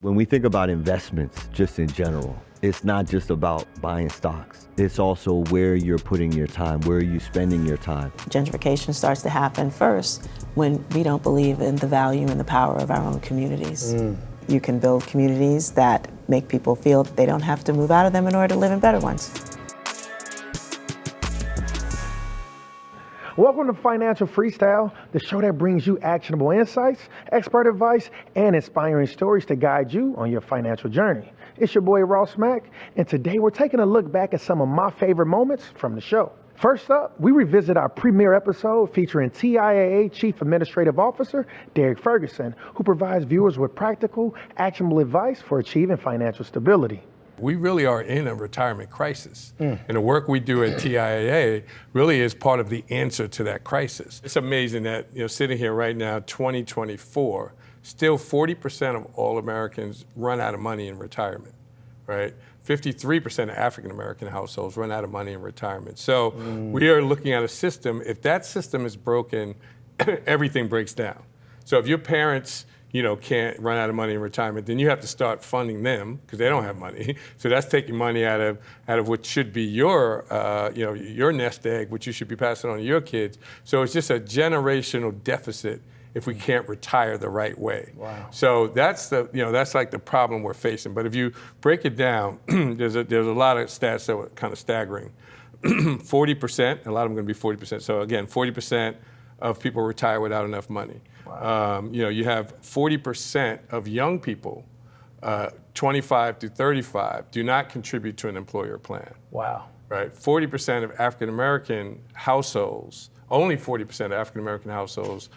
When we think about investments, just in general, it's not just about buying stocks. It's also where you're putting your time, where are you spending your time. Gentrification starts to happen first when we don't believe in the value and the power of our own communities. You can build communities that make people feel that they don't have to move out of them in order to live in better ones. Welcome to Financial Freestyle, the show that brings you actionable insights, expert advice, and inspiring stories to guide you on your financial journey. It's your boy Ross Mack, and today we're taking a look back at some of my favorite moments from the show. First up, we revisit our premiere episode featuring TIAA Chief Administrative Officer Derek Ferguson, who provides viewers with practical, actionable advice for achieving financial stability. We really are in a retirement crisis. And the work we do at TIAA really is part of the answer to that crisis. It's amazing that, sitting here right now, 2024, still 40% of all Americans run out of money in retirement, right? 53% of African American households run out of money in retirement. So we are looking at a system, if that system is broken, everything breaks down. So if your parents can't run out of money in retirement, then you have to start funding them because they don't have money. So that's taking money out of what should be your nest egg, which you should be passing on to your kids. So it's just a generational deficit if we can't retire the right way. Wow. So that's that's like the problem we're facing. But if you break it down, there's a lot of stats that were kind of staggering. 40%, a lot of them are going to be 40%. So again, 40% of people retire without enough money. Wow. You have 40% of young people, 25 to 35, do not contribute to an employer plan. Wow. Right? 40% of African American households, only 40% of African American households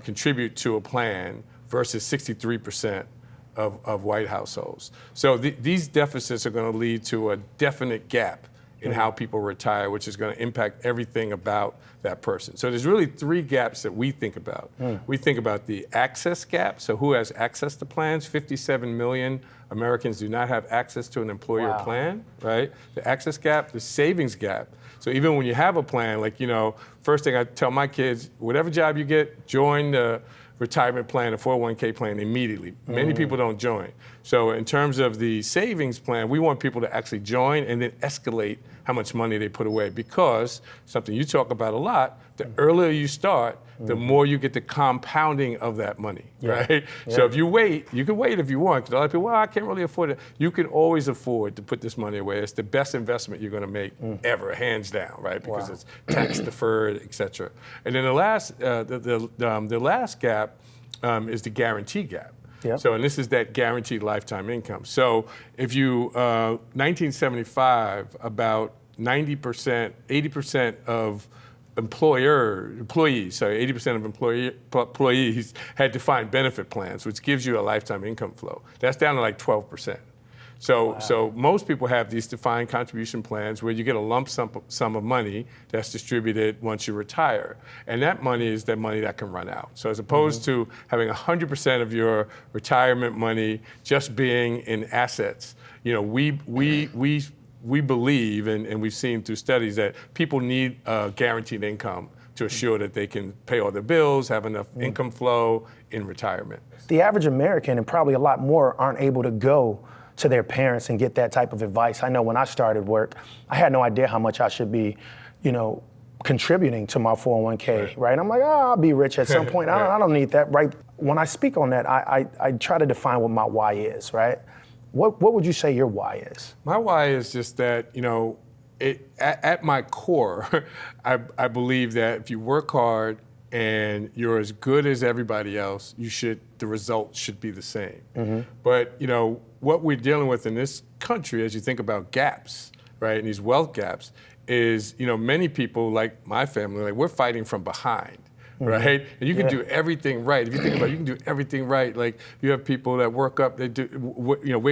contribute to a plan versus 63% of white households. So these deficits are going to lead to a definite gap in how people retire, which is going to impact everything about that person. So there's really three gaps that we think about. We think about the access gap, so who has access to plans? 57 million Americans do not have access to an employer plan, right? The access gap, the savings gap. So even when you have a plan, first thing I tell my kids, whatever job you get, join the retirement plan, a 401k plan immediately. Many people don't join. So in terms of the savings plan, we want people to actually join and then escalate how much money they put away, because something you talk about a lot, the earlier you start, the more you get the compounding of that money, right? Yeah. So if you wait, you can wait if you want, because a lot of people, I can't really afford it. You can always afford to put this money away. It's the best investment you're gonna make ever, hands down, right? Because it's tax deferred, et cetera. And then the last gap is the guarantee gap. Yep. So, and this is that guaranteed lifetime income. So if you, 1975, about 90%, 80% of employees had defined benefit plans, which gives you a lifetime income flow. That's down to like 12%. So most people have these defined contribution plans where you get a lump sum of money that's distributed once you retire. And that money is the money that can run out. So as opposed to having 100% of your retirement money just being in assets, we believe, and we've seen through studies, that people need guaranteed income to assure that they can pay all their bills, have enough income flow in retirement. The average American, and probably a lot more, aren't able to go to their parents and get that type of advice. I know when I started work, I had no idea how much I should be, contributing to my 401k, right? I'm like, I'll be rich at some point. I don't need that, right? When I speak on that, I try to define what my why is, right? What would you say your why is? My why is just that, at my core, I believe that if you work hard and you're as good as everybody else, the results should be the same. But, what we're dealing with in this country, as you think about gaps, right, and these wealth gaps, is, many people, like my family, we're fighting from behind. Right? And you can do everything right. If you think about it, you can do everything right. Like, you have people that wake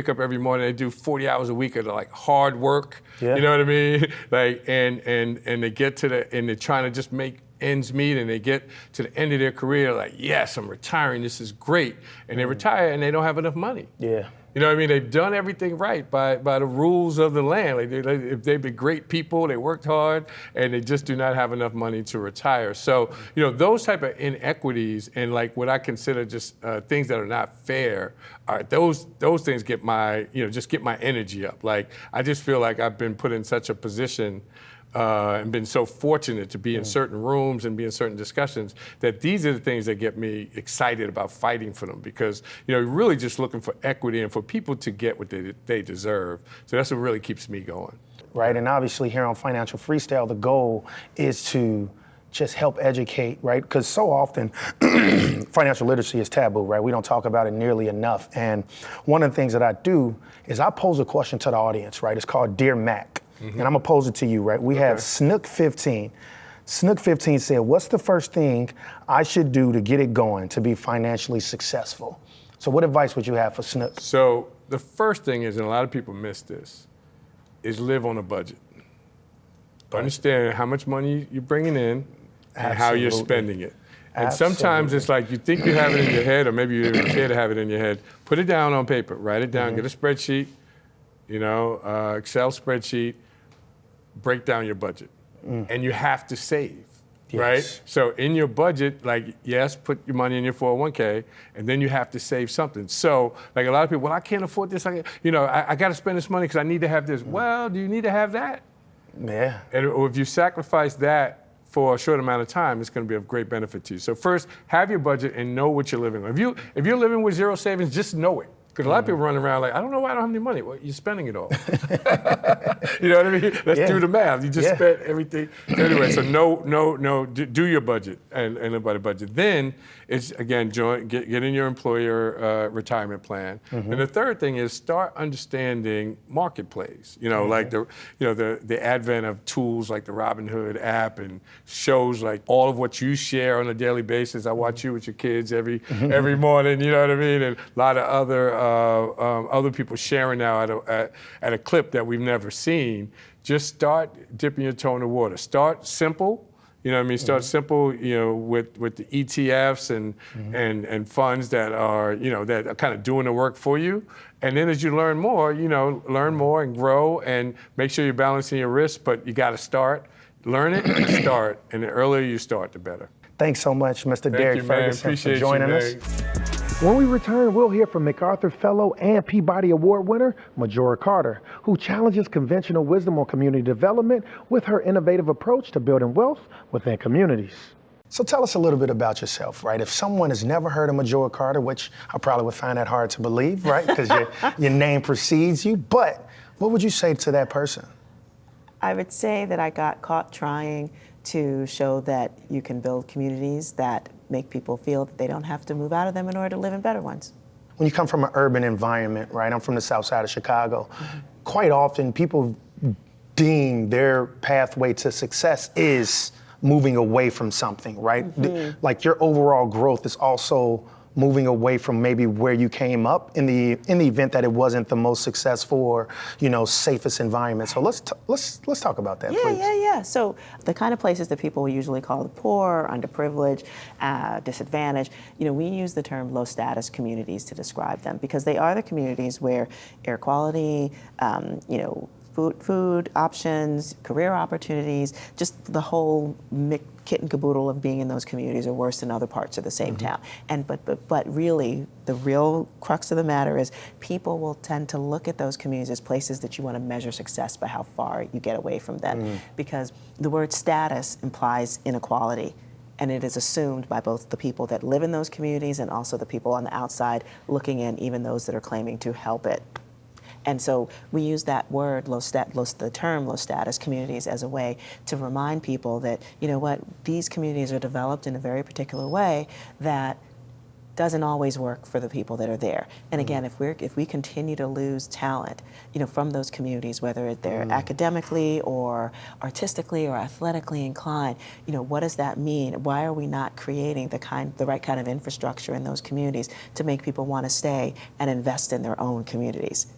up every morning, they do 40 hours a week of hard work. You know what I mean? And they get and they're trying to just make ends meet and they get to the end of their career like, yes, I'm retiring, this is great. And they retire and they don't have enough money. Yeah. You know what I mean? They've done everything right by the rules of the land. Like they've been great people, they worked hard, and they just do not have enough money to retire. So, those type of inequities and like what I consider just things that are not fair, those things get my, just get my energy up. Like, I just feel like I've been put in such a position and been so fortunate to be in certain rooms and be in certain discussions that these are the things that get me excited about fighting for them, because you're really just looking for equity and for people to get what they deserve. So that's what really keeps me going. Right, and obviously here on Financial Freestyle, the goal is to just help educate, right? Because so often financial literacy is taboo, right? We don't talk about it nearly enough. And one of the things that I do is I pose a question to the audience, right? It's called Dear Mac. And I'm gonna pose it to you, right? We have Snook 15. Snook 15 said, what's the first thing I should do to get it going, to be financially successful? So what advice would you have for Snook? So the first thing is, and a lot of people miss this, is live on a budget. Understand how much money you're bringing in and how you're spending it. And sometimes it's like you think you have it in your head, or maybe you even care to have it in your head. Put it down on paper, write it down, get a spreadsheet, Excel spreadsheet, break down your budget. And you have to save, right? So in your budget, like, yes, put your money in your 401k, and then you have to save something. So like a lot of people, well, I can't afford this. I got to spend this money because I need to have this. Well, do you need to have that? Yeah. Or if you sacrifice that for a short amount of time, it's going to be of great benefit to you. So first, have your budget and know what you're living on. If you're living with zero savings, just know it. Because a lot of people run around like, I don't know why I don't have any money. Well, you're spending it all. You know what I mean? Let's do the math. You just spent everything. So anyway, so do your budget and live by the budget. Then it's, again, get in your employer retirement plan. And the third thing is start understanding marketplace. Like the advent of tools like the Robinhood app and shows like all of what you share on a daily basis. I watch you with your kids every morning, you know what I mean? And a lot of other people sharing now at a clip that we've never seen. Just start dipping your toe in the water. Start simple. Start simple, with the ETFs and funds that are, that are kind of doing the work for you. And then as you learn more, learn more and grow and make sure you're balancing your risk, but you got to start. Learn it and start. And the earlier you start, the better. Thanks so much, Mr. Derek Ferguson, for joining us. When we return, we'll hear from MacArthur Fellow and Peabody Award winner, Majora Carter, who challenges conventional wisdom on community development with her innovative approach to building wealth within communities. So tell us a little bit about yourself, right? If someone has never heard of Majora Carter, which I probably would find that hard to believe, right? Because your name precedes you, but what would you say to that person? I would say that I got caught trying to show that you can build communities that make people feel that they don't have to move out of them in order to live in better ones. When you come from an urban environment, right? I'm from the south side of Chicago. Quite often people deem their pathway to success is moving away from something, right? Like your overall growth is also moving away from maybe where you came up in the event that it wasn't the most successful or safest environment. So let's talk about that, please. Yeah. So the kind of places that people usually call the poor, underprivileged, disadvantaged, we use the term low status communities to describe them because they are the communities where air quality, food options, career opportunities, just the whole kit and caboodle of being in those communities are worse than other parts of the same town. And but really, the real crux of the matter is people will tend to look at those communities as places that you want to measure success by how far you get away from them, because the word status implies inequality. And it is assumed by both the people that live in those communities and also the people on the outside looking in, even those that are claiming to help it. And so we use that word, the term low status communities, as a way to remind people that, these communities are developed in a very particular way that doesn't always work for the people that are there. And again, if we continue to lose talent, from those communities, whether they're academically or artistically or athletically inclined, what does that mean? Why are we not creating the right kind of infrastructure in those communities to make people want to stay and invest in their own communities?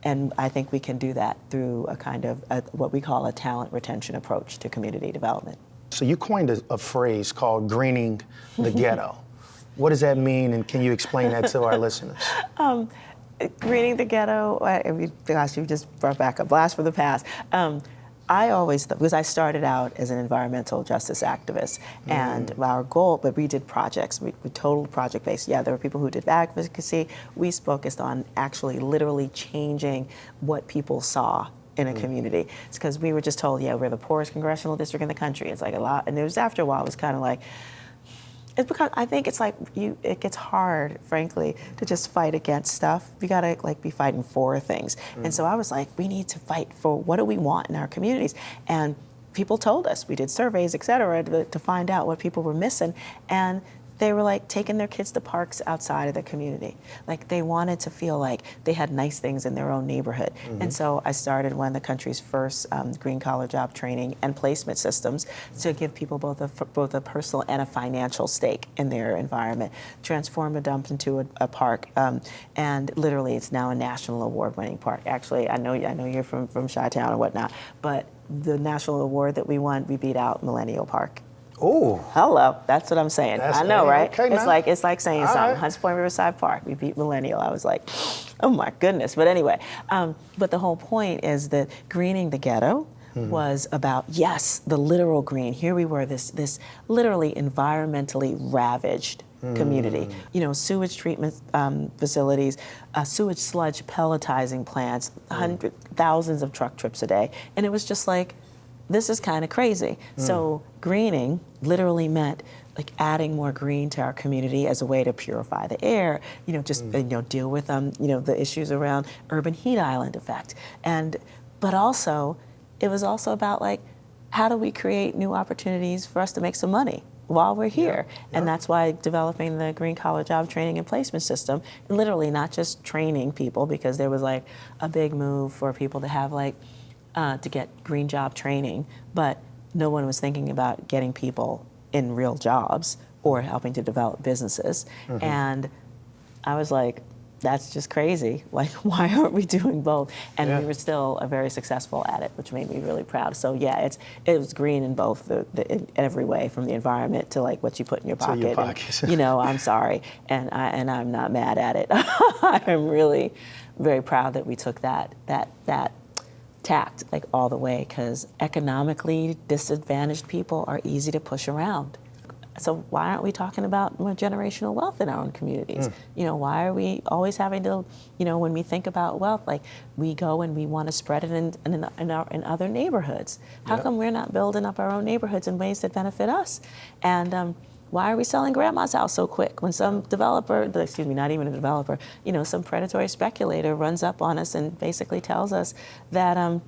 And I think we can do that through a kind of what we call a talent retention approach to community development. So you coined a phrase called greening the ghetto. What does that mean, and can you explain that to our listeners? Greening the ghetto, gosh, you just brought back a blast from the past. I always thought, because I started out as an environmental justice activist, and our goal, but we did projects, we total project-based. Yeah, there were people who did advocacy. We focused on actually literally changing what people saw in a community. It's because we were just told, yeah, we're the poorest congressional district in the country. It's like a lot, and it was after a while, it was kind of like, it's because I think it's like it gets hard, frankly, to just fight against stuff. You gotta like be fighting for things. And so I was like, we need to fight for what do we want in our communities. And people told us, we did surveys, et cetera, to find out what people were missing. And they were like taking their kids to parks outside of the community. Like they wanted to feel like they had nice things in their own neighborhood. And so I started one of the country's first green collar job training and placement systems to give people both a personal and a financial stake in their environment. Transform a dump into a park, and literally it's now a national award-winning park. Actually, I know you're from Chi-Town or whatnot, but the national award that we won, we beat out Millennial Park. Oh, hello, that's what I'm saying. That's I know, right? okay, It's like saying all something. Right. Hunts Point Riverside Park, we beat Millennial. I was like, oh my goodness. But anyway, but the whole point is that greening the ghetto was about, yes, the literal green. Here we were, this literally environmentally ravaged community. You know, sewage treatment facilities, sewage sludge pelletizing plants, thousands of truck trips a day. And it was just like, this is kind of crazy. So greening literally meant like adding more green to our community as a way to purify the air, you know, just deal with the issues around urban heat island effect. But also, it was also about like, how do we create new opportunities for us to make some money while we're here? And that's why developing the green collar job training and placement system, and literally not just training people, because there was like a big move for people to have like, to get green job training, but no one was thinking about getting people in real jobs or helping to develop businesses. And I was like, that's just crazy. Like, why aren't we doing both? And we were still very successful at it, which made me really proud. So yeah, it was green in both in every way, from the environment to like what you put in your pocket. And, I'm sorry, and I'm not mad at it. I am really very proud that we took that tact like all the way, because economically disadvantaged people are easy to push around. So why aren't we talking about more generational wealth in our own communities? Why are we always having to, when we think about wealth, like we go and we want to spread it in other neighborhoods. How come we're not building up our own neighborhoods in ways that benefit us? And why are we selling grandma's house so quick when some developer, not even a developer, some predatory speculator runs up on us and basically tells us that, I'll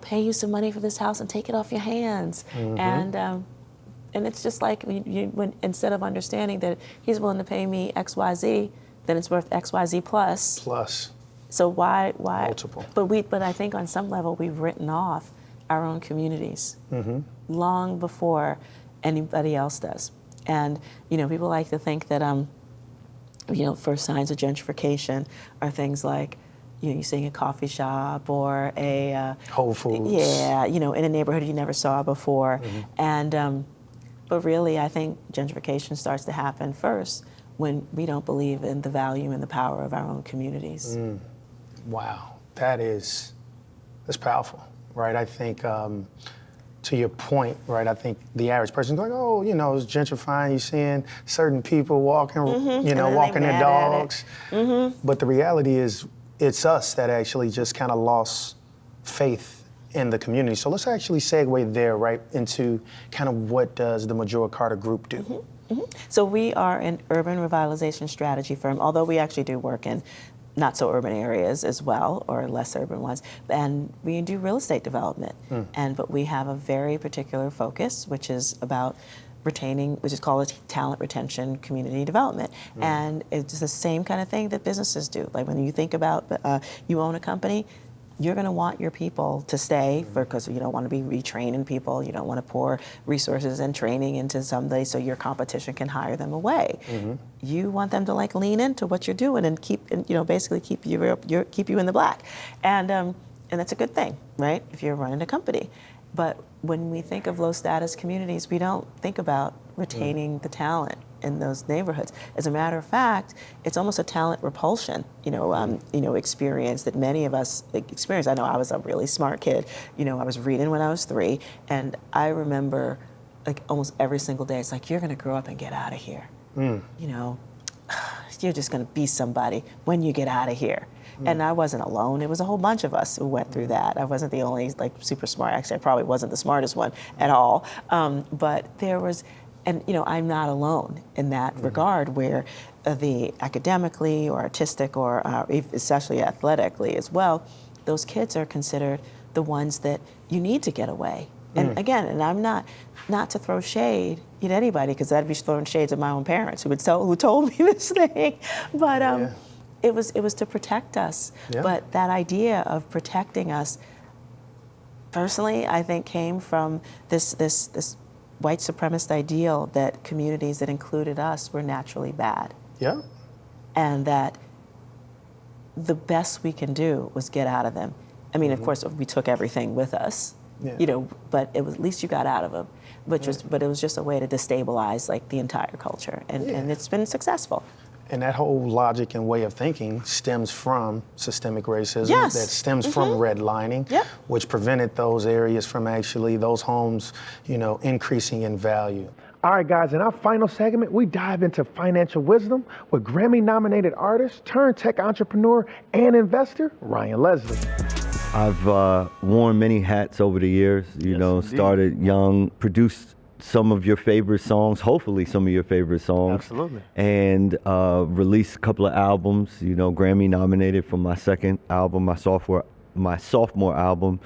pay you some money for this house and take it off your hands. And it's just like when instead of understanding that he's willing to pay me XYZ, then it's worth XYZ plus. Plus. So why? Multiple. But I think on some level we've written off our own communities long before anybody else does. And people like to think that first signs of gentrification are things like you seeing a coffee shop or a Whole Foods. Yeah, in a neighborhood you never saw before. And but really, I think gentrification starts to happen first when we don't believe in the value and the power of our own communities. Wow, that's powerful, right? I think. To your point, right, I think the average person's like, oh, it's gentrifying, you're seeing certain people walking, walking their dogs. But the reality is, it's us that actually just kind of lost faith in the community. So let's actually segue there, right, into kind of what does the Majora Carter Group do? So we are an urban revitalization strategy firm, although we actually do work in not so urban areas as well, or less urban ones, and we do real estate development. But we have a very particular focus, which is about retaining, which is called talent retention, community development. And it's the same kind of thing that businesses do. Like when you think about, you own a company, you're going to want your people to stay because you don't want to be retraining people. You don't want to pour resources and training into somebody so your competition can hire them away. You want them to like lean into what you're doing and basically keep you in the black. And that's a good thing, right? If you're running a company. But when we think of low status communities, we don't think about retaining the talent in those neighborhoods. As a matter of fact, it's almost a talent repulsion, experience that many of us experience. I know I was a really smart kid. I was reading when I was 3, and I remember almost every single day, it's like, you're gonna grow up and get out of here. You're just gonna be somebody when you get out of here. And I wasn't alone. It was a whole bunch of us who went through that. I wasn't the only super smart. Actually, I probably wasn't the smartest one at all. But there was, and I'm not alone in that regard, where the academically or artistic or especially athletically as well, those kids are considered the ones that you need to get away. And again, and I'm not to throw shade at anybody, because I'd be throwing shades at my own parents who told me this thing, but it was to protect us. Yeah. But that idea of protecting us, personally, I think came from this white supremacist ideal that communities that included us were naturally bad. Yeah. And that the best we can do was get out of them. I mean, of course, we took everything with us. Yeah. But it was, at least you got out of them, but it was just a way to destabilize the entire culture, and it's been successful. And that whole logic and way of thinking stems from systemic racism. Yes. That stems from redlining, which prevented those areas from those homes, increasing in value. All right, guys, in our final segment, we dive into financial wisdom with Grammy-nominated artist turned tech entrepreneur and investor, Ryan Leslie. I've worn many hats over the years, started young, produced some of your favorite songs, hopefully some of your favorite songs. Absolutely. And released a couple of albums, Grammy nominated for my second album, my sophomore album.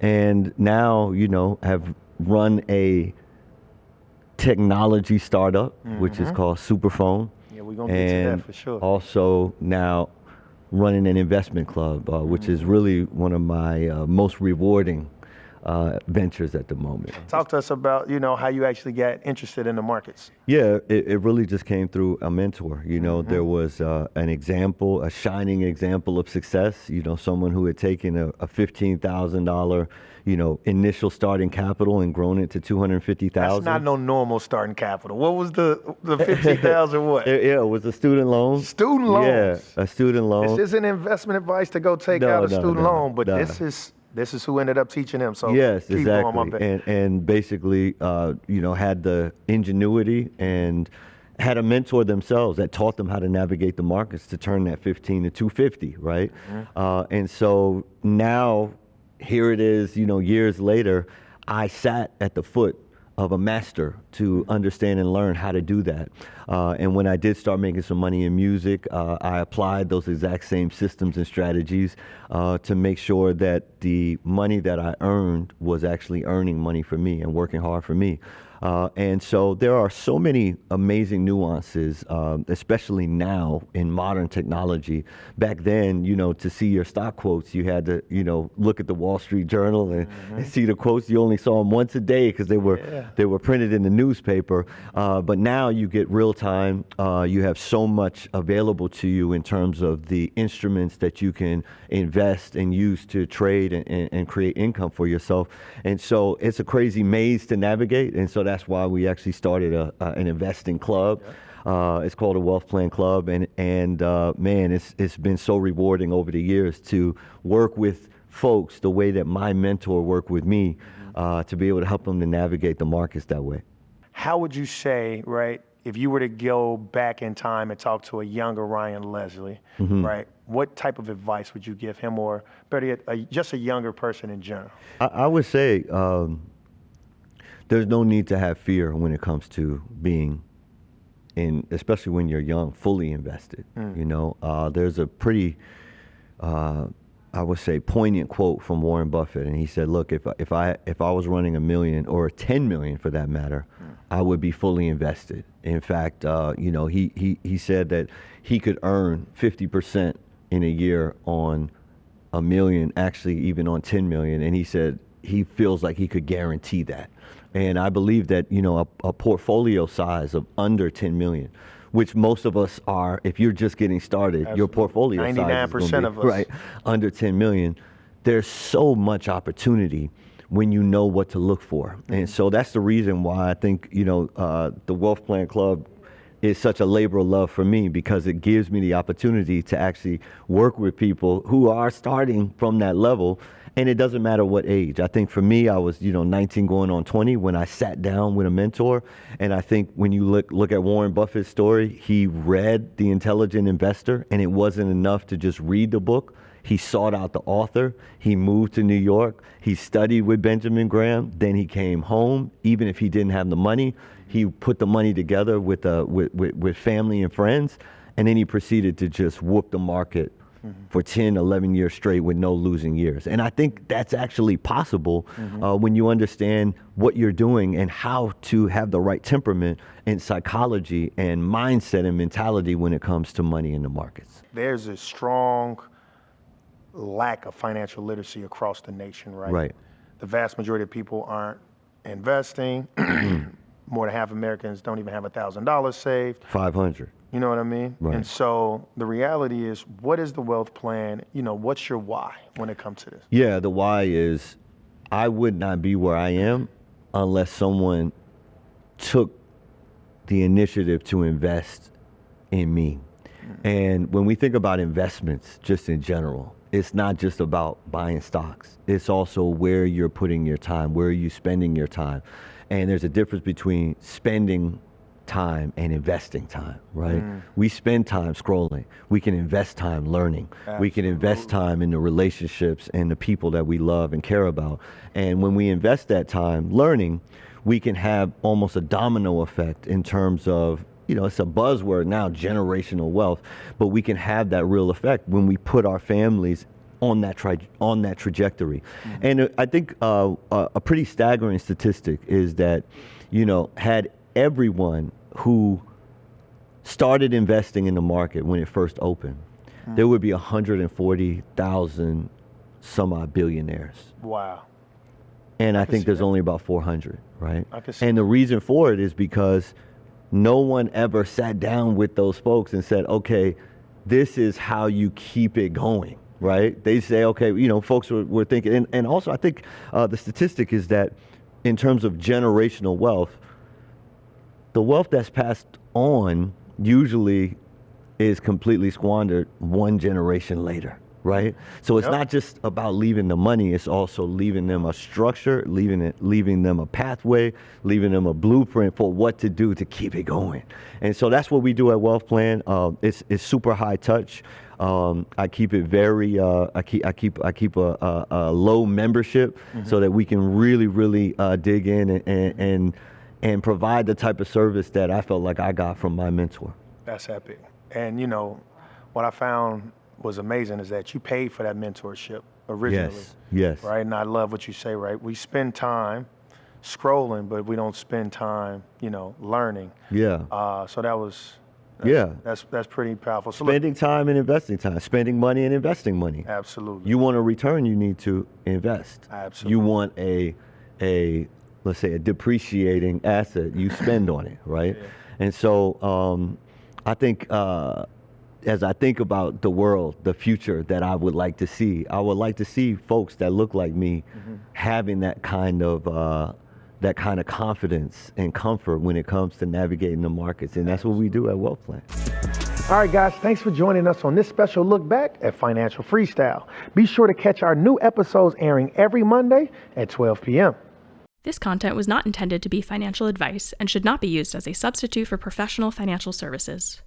And now, have run a technology startup, which is called SuperPhone. Yeah, we're gonna get to that for sure. Also now running an investment club, which is really one of my most rewarding ventures at the moment. Talk to us about, how you actually got interested in the markets. Yeah, it really just came through a mentor. There was a shining example of success, someone who had taken a $15,000, initial starting capital and grown it to $250,000. That's not no normal starting capital. What was the 15,000 what? It was a student loan. Student loans? Yeah, a student loan. This isn't investment advice to go take out a student loan, but this is who ended up teaching him. So yes, keep exactly. going, my bad. And basically, had the ingenuity and had a mentor themselves that taught them how to navigate the markets to turn that 15 to 250, right? And so now, here it is, years later, I sat at the foot of a master to understand and learn how to do that. And when I did start making some money in music, I applied those exact same systems and strategies to make sure that the money that I earned was actually earning money for me and working hard for me. And so there are so many amazing nuances, especially now in modern technology. Back then, to see your stock quotes, you had to, look at the Wall Street Journal and see the quotes. You only saw them once a day because they were printed in the newspaper. But now you get real time. You have so much available to you in terms of the instruments that you can invest and use to trade and create income for yourself. And so it's a crazy maze to navigate. And so that's why we actually started an investing club. It's called a Wealth Plan Club, and man, it's been so rewarding over the years to work with folks the way that my mentor worked with me, to be able to help them to navigate the markets that way. How would you say, right, if you were to go back in time and talk to a younger Ryan Leslie, right, what type of advice would you give him, or better yet, just a younger person in general? I would say there's no need to have fear when it comes to being in, especially when you're young, fully invested. There's a pretty, I would say, poignant quote from Warren Buffett, and he said, "Look, if I was running $1 million or 10 million for that matter, I would be fully invested." In fact, he said that he could earn 50% in a year on $1 million, actually even on 10 million, and he said he feels like he could guarantee that. And I believe that, a portfolio size of under 10 million, which most of us are, if you're just getting started, Absolutely. Your portfolio 99% size is gonna be, of us. right, under 10 million. There's so much opportunity when you know what to look for. And so that's the reason why I think, the Wealth Plan Club is such a labor of love for me, because it gives me the opportunity to actually work with people who are starting from that level. And it doesn't matter what age. I think for me, I was, 19 going on 20 when I sat down with a mentor. And I think when you look at Warren Buffett's story, he read The Intelligent Investor, and it wasn't enough to just read the book. He sought out the author. He moved to New York. He studied with Benjamin Graham. Then he came home. Even if he didn't have the money, he put the money together with family and friends. And then he proceeded to just whoop the market for 10, 11 years straight with no losing years. And I think that's actually possible when you understand what you're doing and how to have the right temperament and psychology and mindset and mentality when it comes to money in the markets. There's a strong lack of financial literacy across the nation, right? Right. The vast majority of people aren't investing. More than half Americans don't even have $1,000 saved. 500. You know what I mean? Right. And so the reality is, what is the wealth plan? What's your why when it comes to this? Yeah, the why is I would not be where I am unless someone took the initiative to invest in me. And when we think about investments, just in general, it's not just about buying stocks. It's also where you're putting your time, where are you spending your time. And there's a difference between spending time and investing time, right? We spend time scrolling. We can invest time learning. Absolutely. We can invest time in the relationships and the people that we love and care about. And when we invest that time learning, we can have almost a domino effect in terms of, it's a buzzword now, generational wealth, but we can have that real effect when we put our families on that trajectory. And I think a pretty staggering statistic is that, had everyone who started investing in the market when it first opened, there would be 140,000 some odd billionaires. Wow. And I think there's only about 400, right? I can see And the reason for it is because no one ever sat down with those folks and said, okay, this is how you keep it going, right? They say, okay, folks were thinking, and also I think the statistic is that in terms of generational wealth, the wealth that's passed on usually is completely squandered one generation later, right? So it's not just about leaving the money, it's also leaving them a structure, leaving them a pathway, leaving them a blueprint for what to do to keep it going. And so that's what we do at Wealth Plan. It's super high touch. I keep it very, I keep a low membership so that we can really dig in and provide the type of service that I felt like I got from my mentor. That's epic. And what I found was amazing is that you paid for that mentorship originally. Yes. Right. And I love what you say, right? We spend time scrolling, but we don't spend time, learning. Yeah. So that's pretty powerful. So Spending time and investing time, spending money and investing money. Absolutely. You want a return, you need to invest. Absolutely. You want a let's say a depreciating asset, you spend on it, right? Yeah. And so I think as I think about the world, the future that I would like to see folks that look like me having that kind of confidence and comfort when it comes to navigating the markets. And that's what we do at Wealth Plan. All right, guys, thanks for joining us on this special look back at Financial Freestyle. Be sure to catch our new episodes airing every Monday at 12 p.m. This content was not intended to be financial advice and should not be used as a substitute for professional financial services.